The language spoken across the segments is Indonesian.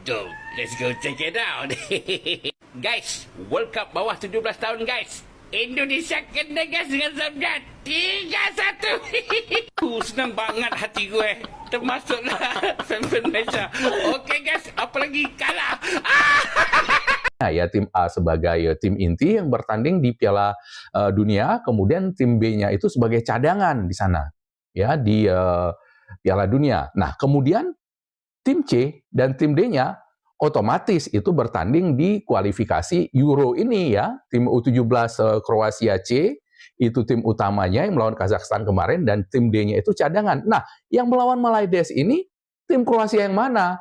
Jom, let's go check it out. Guys, World Cup bawah 17 tahun guys. Indonesia kena gas dengan Zamdan 3-1. Senang banget hati gue. Termasuklah fan-fan Malaysia. Oke guys, apalagi kalah. Nah, ya tim A sebagai tim inti yang bertanding di Piala Dunia, kemudian tim B-nya itu sebagai cadangan di sana, ya di Piala Dunia. Nah, kemudian tim C dan tim D-nya otomatis itu bertanding di kualifikasi Euro ini ya, tim U17 Kroasia C itu tim utamanya yang melawan Kazakhstan kemarin dan tim D-nya itu cadangan. Nah, yang melawan Malaides ini tim Kroasia yang mana?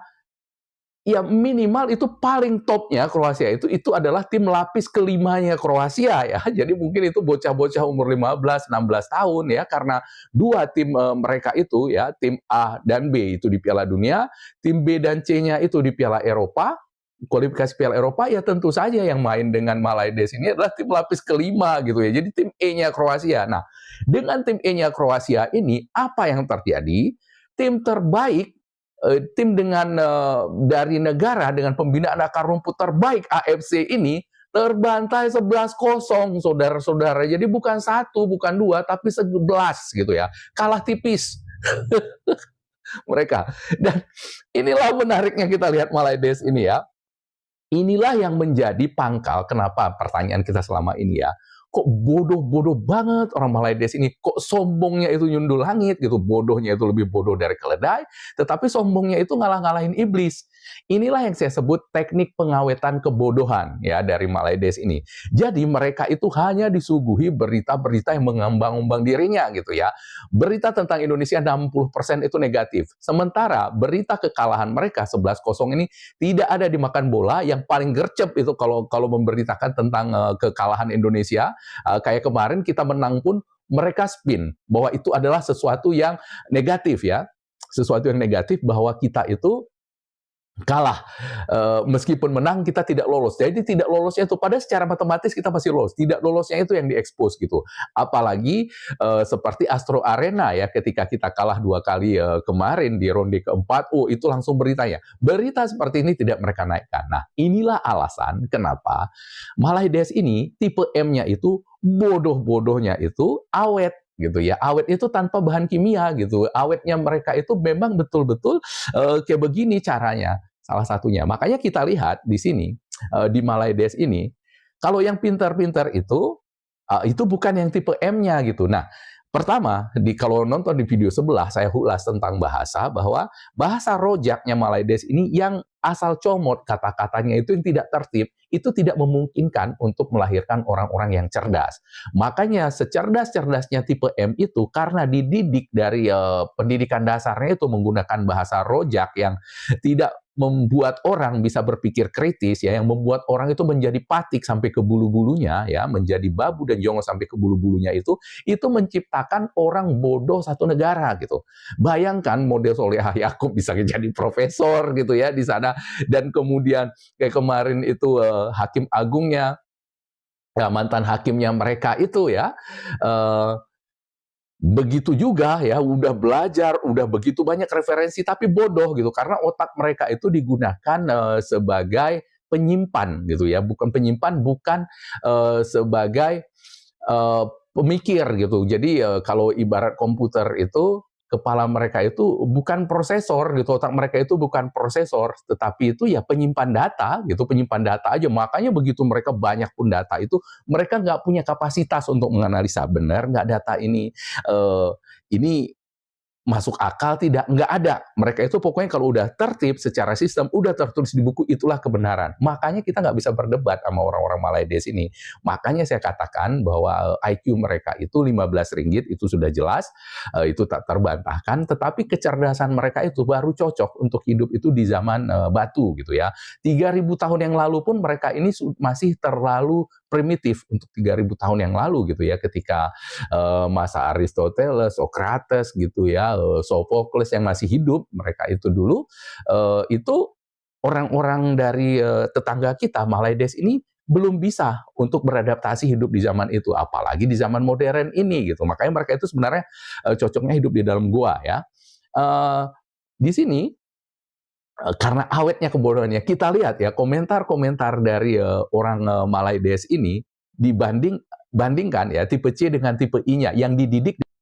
Ya minimal itu paling topnya Kroasia itu adalah tim lapis kelimanya Kroasia ya. Jadi mungkin itu bocah-bocah umur 15, 16 tahun ya, karena dua tim mereka itu ya, tim A dan B itu di Piala Dunia, tim B dan C-nya itu di Piala Eropa, kualifikasi Piala Eropa, ya tentu saja yang main dengan Malaides ini adalah tim lapis kelima gitu ya. Jadi tim E-nya Kroasia. Nah, dengan tim E-nya Kroasia ini apa yang terjadi? Tim terbaik tim dengan dari negara dengan pembinaan akar rumput terbaik AFC ini terbantai 11-0 saudara-saudara. Jadi bukan 1, bukan 2, tapi 11 gitu ya. Kalah tipis mereka. Dan inilah menariknya kita lihat Malaides ini ya. Inilah yang menjadi pangkal kenapa pertanyaan kita selama ini ya. Kok bodoh-bodoh banget orang Malaides ini, kok sombongnya itu nyundul langit gitu, bodohnya itu lebih bodoh dari keledai, tetapi sombongnya itu ngalah-ngalahin iblis. Inilah yang saya sebut teknik pengawetan kebodohan ya dari Malaides ini. Jadi mereka itu hanya disuguhi berita-berita yang mengambang-ambang dirinya gitu ya. Berita tentang Indonesia 60% itu negatif. Sementara berita kekalahan mereka 11-0 ini tidak ada di Makan Bola. Yang paling gercep itu kalau memberitakan tentang kekalahan Indonesia. Kayak kemarin kita menang pun mereka spin bahwa itu adalah sesuatu yang negatif ya, sesuatu yang negatif bahwa kita itu kalah, meskipun menang kita tidak lolos. Jadi tidak lolosnya itu pada secara matematis kita masih lolos, tidak lolosnya itu yang diekspos gitu. Apalagi seperti Astro Arena ya, ketika kita kalah 2 kali kemarin di ronde keempat, itu langsung beritanya. Berita seperti ini tidak mereka naikkan. Nah, inilah alasan kenapa Malaides ini tipe M-nya itu bodoh-bodohnya itu awet gitu ya. Awet itu tanpa bahan kimia gitu. Awetnya mereka itu memang betul-betul kayak begini caranya. Salah satunya. Makanya kita lihat di sini di Malaides ini, kalau yang pintar-pintar itu bukan yang tipe M-nya gitu. Nah, pertama, kalau nonton di video sebelah, saya ulas tentang bahasa, bahwa bahasa rojaknya Malaides ini yang asal comot kata-katanya itu yang tidak tertib, itu tidak memungkinkan untuk melahirkan orang-orang yang cerdas. Makanya secerdas-cerdasnya tipe M itu karena dididik dari pendidikan dasarnya itu menggunakan bahasa rojak yang tidak membuat orang bisa berpikir kritis ya, yang membuat orang itu menjadi patik sampai ke bulu-bulunya ya, menjadi babu dan jongo sampai ke bulu-bulunya itu menciptakan orang bodoh satu negara gitu. Bayangkan model Solehah Yakob bisa jadi profesor gitu ya di sana, dan kemudian kayak kemarin itu hakim agungnya ya, mantan hakimnya mereka itu ya, begitu juga ya, udah belajar, udah begitu banyak referensi tapi bodoh gitu, karena otak mereka itu digunakan sebagai penyimpan gitu ya, bukan penyimpan, bukan sebagai pemikir gitu. Jadi kalau ibarat komputer itu, kepala mereka itu bukan prosesor gitu, otak mereka itu bukan prosesor, tetapi itu ya penyimpan data gitu, penyimpan data aja. Makanya begitu mereka banyak pun data itu, mereka nggak punya kapasitas untuk menganalisa benar nggak data ini masuk akal tidak, nggak ada. Mereka itu pokoknya kalau udah tertib secara sistem, udah tertulis di buku, itulah kebenaran. Makanya kita nggak bisa berdebat sama orang-orang Malaides ini. Makanya saya katakan bahwa IQ mereka itu 15 ringgit, itu sudah jelas, itu tak terbantahkan, tetapi kecerdasan mereka itu baru cocok untuk hidup itu di zaman batu gitu ya. 3.000 tahun yang lalu pun mereka ini masih terlalu primitif untuk 3.000 tahun yang lalu gitu ya, ketika masa Aristoteles, Socrates gitu ya, Sophocles yang masih hidup, mereka itu dulu itu orang-orang dari tetangga kita Malaides ini belum bisa untuk beradaptasi hidup di zaman itu, apalagi di zaman modern ini gitu. Makanya mereka itu sebenarnya cocoknya hidup di dalam gua ya. Di sini karena awetnya kebodohannya, kita lihat ya komentar-komentar dari orang Malay Des ini bandingkan ya tipe C dengan tipe I-nya yang dididik